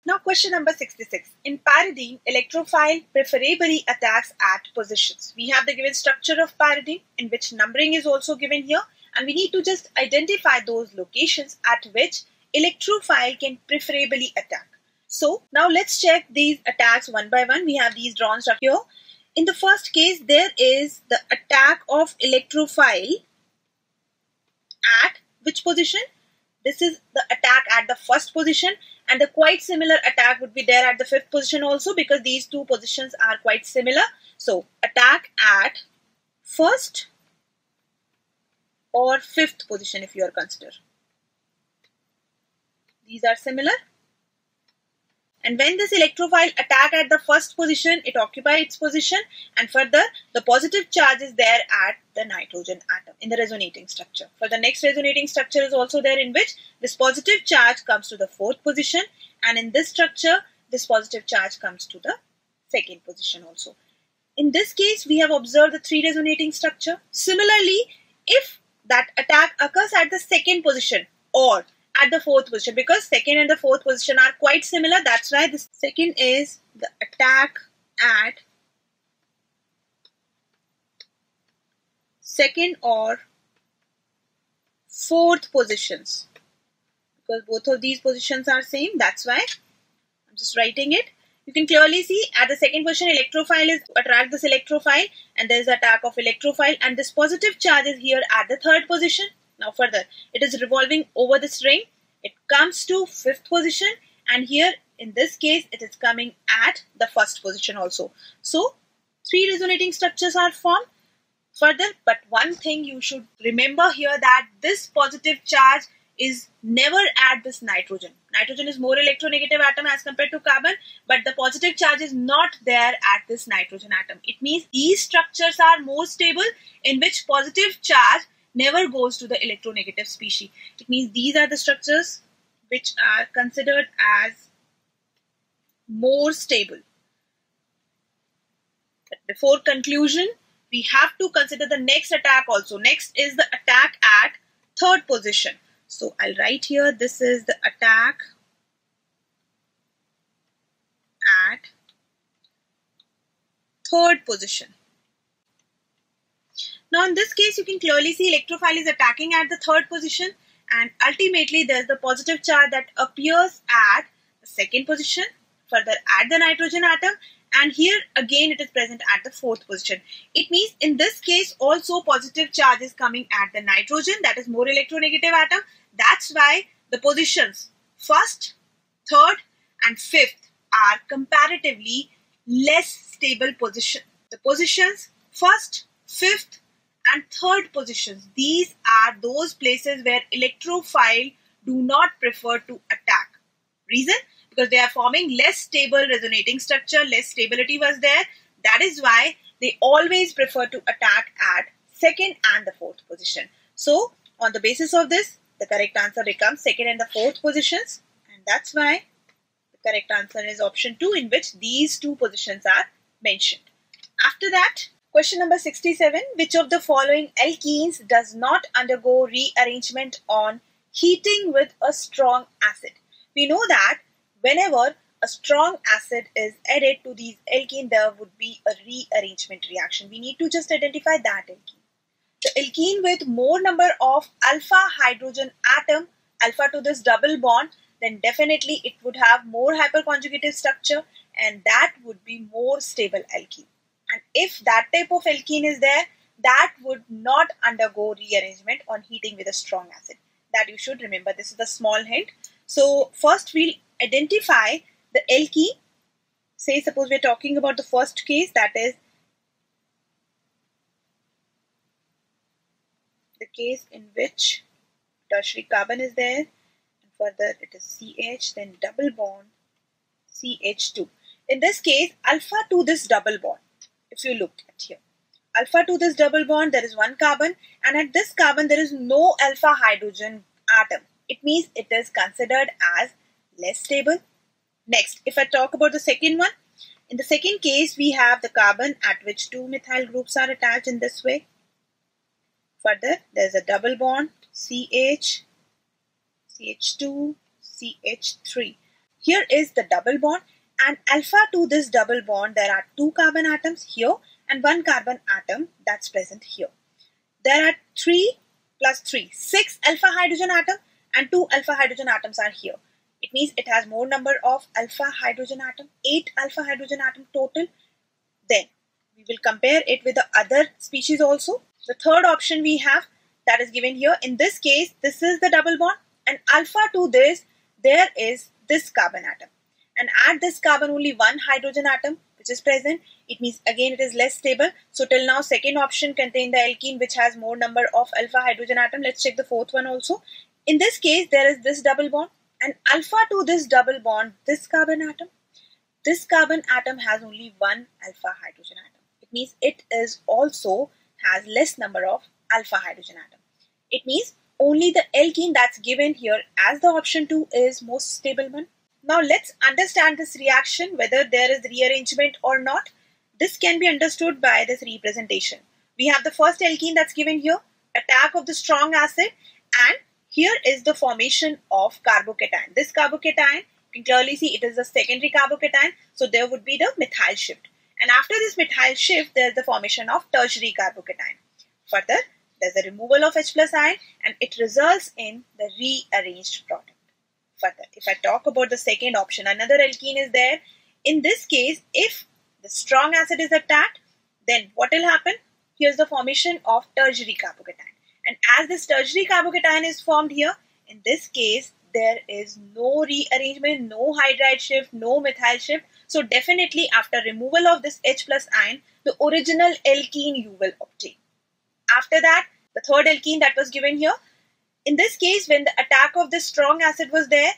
Now question number 66. In pyridine, electrophile preferably attacks at positions. We have the given structure of pyridine in which numbering is also given here, and we need to just identify those locations at which electrophile can preferably attack. So now let's check these attacks one by one. We have these drawn structure here. In the first case, there is the attack of electrophile at which position? This is the attack at the first position, and the quite similar attack would be there at the fifth position also, because these two positions are quite similar. So attack at first or fifth position if you are consider. These are similar. And when this electrophile attack at the first position, it occupies its position, and further the positive charge is there at the nitrogen atom in the resonating structure. For the next resonating structure is also there, in which this positive charge comes to the fourth position, and in this structure this positive charge comes to the second position also. In this case we have observed the three resonating structure. Similarly, if that attack occurs at the second position or at the fourth position, because second and the fourth position are quite similar, that's why the second is the attack at second or fourth positions, because both of these positions are same. That's why I'm just writing it. You can clearly see at the second position electrophile is attract this electrophile, and there is attack of electrophile, and this positive charge is here at the third position. Now further, it is revolving over this ring. It comes to fifth position, and here in this case it is coming at the first position also. So three resonating structures are formed further. But one thing you should remember here, that this positive charge is never at this nitrogen. Nitrogen is more electronegative atom as compared to carbon, but the positive charge is not there at this nitrogen atom. It means these structures are more stable, in which positive charge never goes to the electronegative species. It means these are the structures which are considered as more stable. But before conclusion, we have to consider the next attack also. Next is the attack at third position. So I'll write here, this is the attack at third position. Now in this case you can clearly see electrophile is attacking at the third position, and ultimately there is the positive charge that appears at the second position, further at the nitrogen atom, and here again it is present at the fourth position. It means in this case also positive charge is coming at the nitrogen, that is more electronegative atom. That's why the positions first, third and fifth are comparatively less stable position. The positions first, fifth and third positions, these are those places where electrophile do not prefer to attack. Reason? Because they are forming less stable resonating structure, less stability was there. That is why they always prefer to attack at second and the fourth position. So on the basis of this, the correct answer becomes second and the fourth positions, and that's why the correct answer is option 2, in which these two positions are mentioned. After that, question number 67. Which of the following alkenes does not undergo rearrangement on heating with a strong acid? We know that whenever a strong acid is added to these alkene, there would be a rearrangement reaction. We need to just identify that alkene. The alkene with more number of alpha hydrogen atom, alpha to this double bond, then definitely it would have more hyperconjugative structure, and that would be more stable alkene. And if that type of alkene is there, that would not undergo rearrangement on heating with a strong acid. That you should remember. This is the small hint. So first we'll identify the alkene. Say suppose we're talking about the first case, that is the case in which tertiary carbon is there, and further it is CH, then double bond CH2. In this case, alpha to this double bond, if you look at here, alpha to this double bond, there is one carbon, and at this carbon there is no alpha hydrogen atom. It means it is considered as less stable. Next, if I talk about the second one, in the second case we have the carbon at which two methyl groups are attached in this way. Further, there is a double bond CH, CH2, CH3. Here is the double bond, and alpha to this double bond there are 2 carbon atoms here and 1 carbon atom that's present here. There are 3 plus 3, 6 alpha hydrogen atom and 2 alpha hydrogen atoms are here. It means it has more number of alpha hydrogen atom, 8 alpha hydrogen atom total. Then we will compare it with the other species also. The third option we have that is given here. In this case, this is the double bond, and alpha to this there is this carbon atom, and at this carbon only 1 hydrogen atom which is present. It means again it is less stable. So till now second option contain the alkene which has more number of alpha hydrogen atom. Let's check the fourth one also. In this case there is this double bond, and alpha to this double bond this carbon atom. This carbon atom has only 1 alpha hydrogen atom. It means it is also has less number of alpha hydrogen atom. It means only the alkene that's given here as the option 2 is most stable one. Now let's understand this reaction, whether there is rearrangement or not. This can be understood by this representation. We have the first alkene that's given here, attack of the strong acid, and here is the formation of carbocation. This carbocation, you can clearly see it is a secondary carbocation, so there would be the methyl shift. And after this methyl shift, there is the formation of tertiary carbocation. Further, there is a removal of H plus ion, and it results in the rearranged product. Further, if I talk about the second option, another alkene is there. In this case, if the strong acid is attacked, then what will happen? Here's the formation of tertiary carbocation. And as this tertiary carbocation is formed here, in this case, there is no rearrangement, no hydride shift, no methyl shift. So definitely after removal of this H plus ion, the original alkene you will obtain. After that, the third alkene that was given here. In this case, when the attack of this strong acid was there,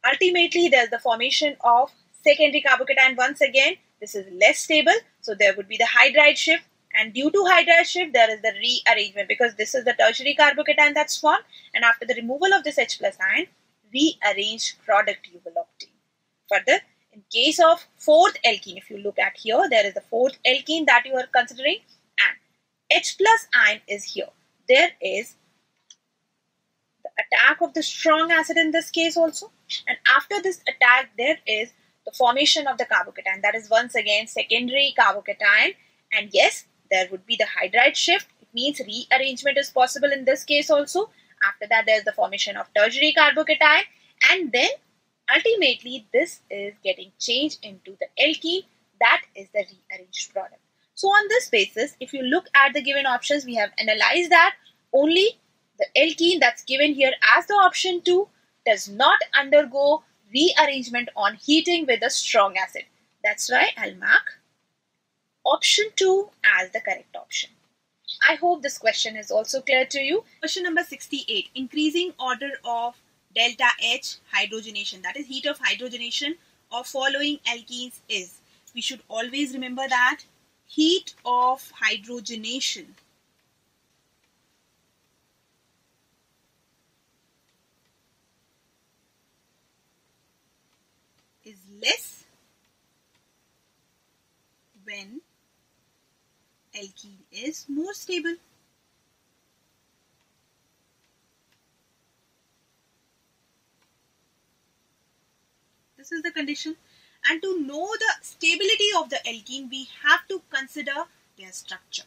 ultimately there is the formation of secondary carbocation once again. This is less stable, so there would be the hydride shift, and due to hydride shift there is the rearrangement because this is the tertiary carbocation that's formed, and after the removal of this H plus ion, rearranged product you will obtain. Further, in case of fourth alkene, if you look at here, there is the fourth alkene that you are considering, and H plus ion is here. There is the attack of the strong acid in this case also, and after this attack there is the formation of the carbocation, that is once again secondary carbocation, and yes, there would be the hydride shift. It means rearrangement is possible in this case also. After that there is the formation of tertiary carbocation, and then ultimately this is getting changed into the alkene, that is the rearranged product. So on this basis, if you look at the given options, we have analyzed that only the alkene that's given here as the option 2 does not undergo rearrangement on heating with a strong acid. That's why I'll mark option 2 as the correct option. I hope this question is also clear to you. Question number 68. Increasing order of delta H hydrogenation, that is heat of hydrogenation of following alkenes is. We should always remember that heat of hydrogenation is less when alkene is more stable. This is the condition. And to know the stability of the alkene, we have to consider their structure.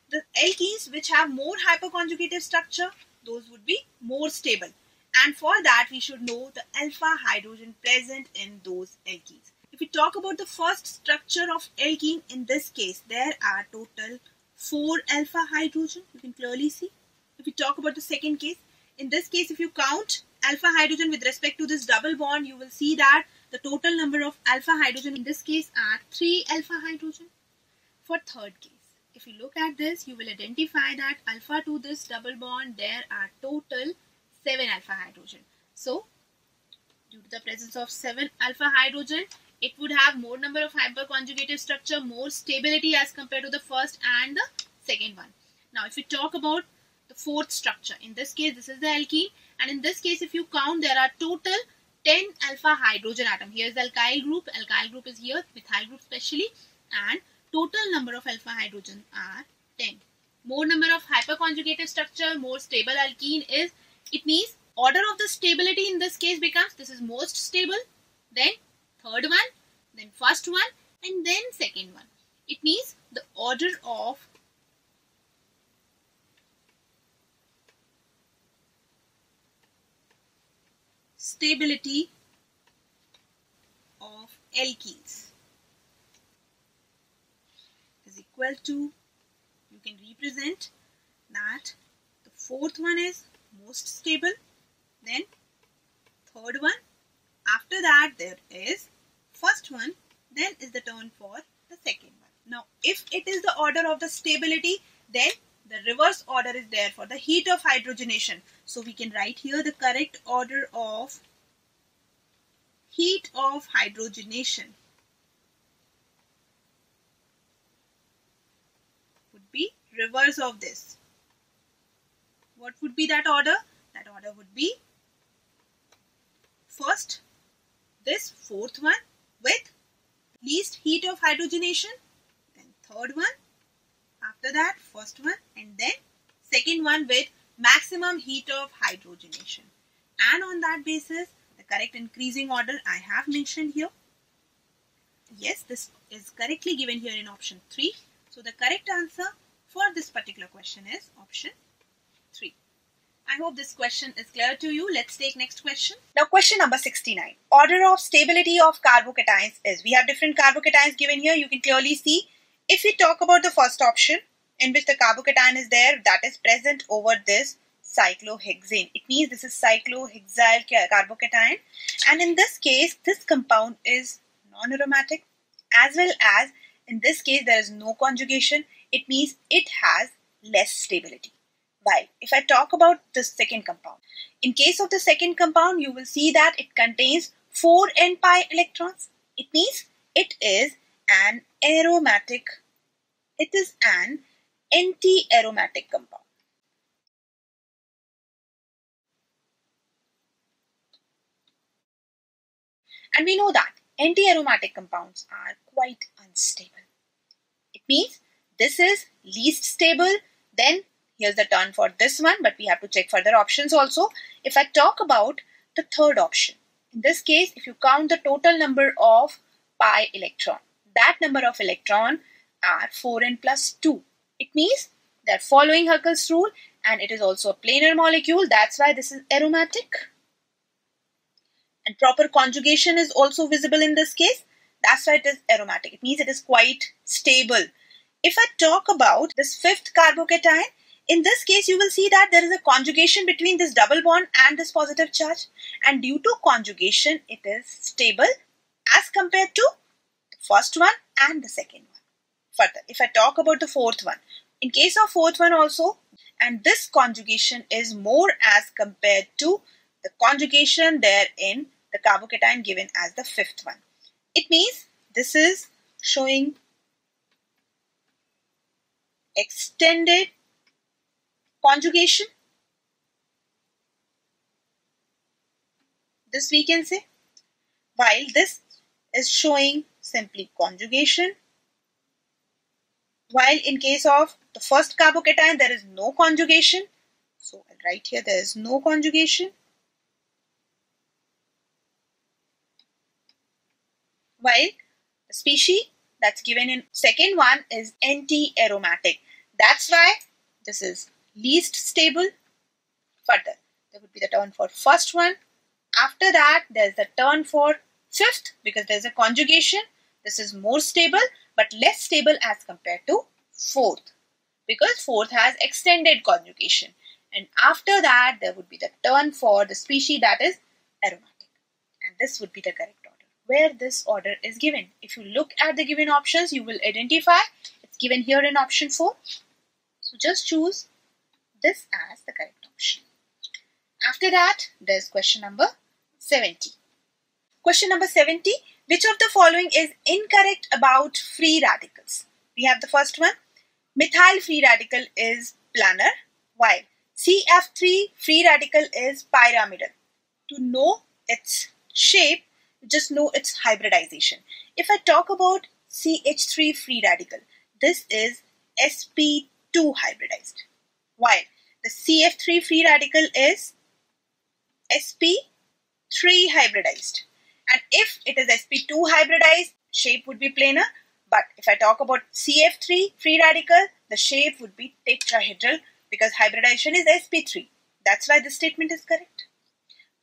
The alkenes which have more hyperconjugative structure, those would be more stable. And for that, we should know the alpha hydrogen present in those alkenes. If we talk about the first structure of alkene, in this case, there are total 4 alpha hydrogen. You can clearly see. If we talk about the second case, in this case, if you count alpha hydrogen with respect to this double bond, you will see that the total number of alpha hydrogen in this case are 3 alpha hydrogen. For third case, if you look at this, you will identify that alpha to this double bond, there are total 7 alpha hydrogen. So, due to the presence of 7 alpha hydrogen, it would have more number of hyperconjugative structure, more stability as compared to the first and the second one. Now, if we talk about the fourth structure, in this case, this is the alkene, and in this case, if you count, there are total 10 alpha hydrogen atom. Here is the alkyl group is here, methyl group specially, and total number of alpha hydrogen are 10. More number of hyperconjugative structure, more stable alkene is, it means order of the stability in this case becomes, this is most stable, then third one, then first one, and then second one. It means the order of stability of alkenes is equal to, you can represent that the fourth one is most stable, then third one, after that there is first one, then is the turn for the second one. Now if it is the order of the stability, then the reverse order is there for the heat of hydrogenation. So we can write here the correct order of heat of hydrogenation would be reverse of this. What would be that order? That order would be first this fourth one with least heat of hydrogenation, then third one, after that first one, and then second one with maximum heat of hydrogenation. And on that basis, the correct increasing order I have mentioned here. Yes, this is correctly given here in option 3. So the correct answer for this particular question is option 3. I hope this question is clear to you. Let's take next question. Now question number 69. Order of stability of carbocations is, we have different carbocations given here. You can clearly see, if we talk about the first option in which the carbocation is there, that is present over this cyclohexane. It means this is cyclohexyl carbocation, and in this case this compound is non-aromatic, as well as in this case there is no conjugation. It means it has less stability. While if I talk about the second compound, in case of the second compound, you will see that it contains 4 n-pi electrons. It means it is an aromatic, it is an anti-aromatic compound. And we know that anti-aromatic compounds are quite unstable. It means this is least stable, then here's the turn for this one, but we have to check further options also. If I talk about the third option, in this case, if you count the total number of pi electron, that number of electron are 4n plus 2. It means they're following Huckel's rule, and it is also a planar molecule. That's why this is aromatic. And proper conjugation is also visible in this case. That's why it is aromatic. It means it is quite stable. If I talk about this fifth carbocation, in this case, you will see that there is a conjugation between this double bond and this positive charge. And due to conjugation, it is stable as compared to the first one and the second one. Further, if I talk about the fourth one, in case of fourth one also, and this conjugation is more as compared to the conjugation there in the carbocation given as the fifth one. It means this is showing extended conjugation. This we can say, while this is showing simply conjugation. While in case of the first carbocation, there is no conjugation. So I'll write here there is no conjugation. While the species that's given in second one is anti-aromatic. That's why this is least stable. Further, there would be the turn for first one. After that, there's the turn for fifth, because there's a conjugation. This is more stable but less stable as compared to fourth, because fourth has extended conjugation. And after that, there would be the turn for the species that is aromatic. And this would be the correct order, where this order is given. If you look at the given options, you will identify it's given here in option 4. So just choose this as the correct option. After that, there's question number 70. Question number 70. Which of the following is incorrect about free radicals? We have the first one. Methyl free radical is planar, while CF3 free radical is pyramidal. To know its shape, just know its hybridization. If I talk about CH3 free radical, this is sp2 hybridized, while the CF3 free radical is sp3 hybridized. And if it is sp2 hybridized, shape would be planar. But if I talk about CF3 free radical, the shape would be tetrahedral because hybridization is sp3. That's why this statement is correct.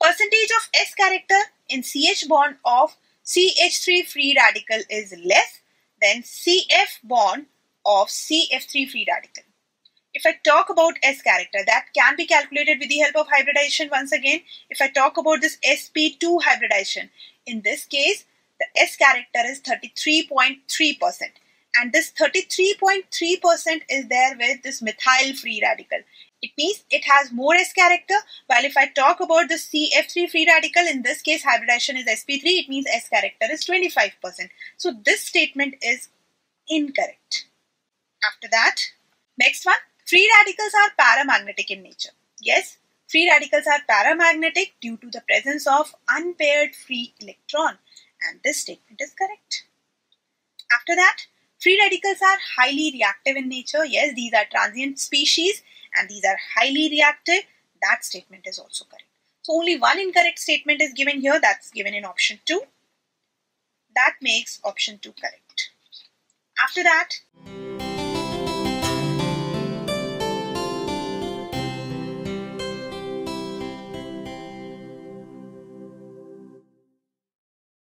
Percentage of S character in CH bond of CH3 free radical is less than CF bond of CF3 free radical. If I talk about S character, that can be calculated with the help of hybridization once again. If I talk about this sp2 hybridization, in this case, the S character is 33.3%. And this 33.3% is there with this methyl free radical. It means it has more S character, while if I talk about the CF3 free radical, in this case hybridization is sp3, it means S character is 25%. So this statement is incorrect. After that, next one, free radicals are paramagnetic in nature. Yes, free radicals are paramagnetic due to the presence of unpaired free electron, and this statement is correct. After that, free radicals are highly reactive in nature. Yes, these are transient species and these are highly reactive. That statement is also correct. So only one incorrect statement is given here. That's given in option 2. That makes option 2 correct. After that,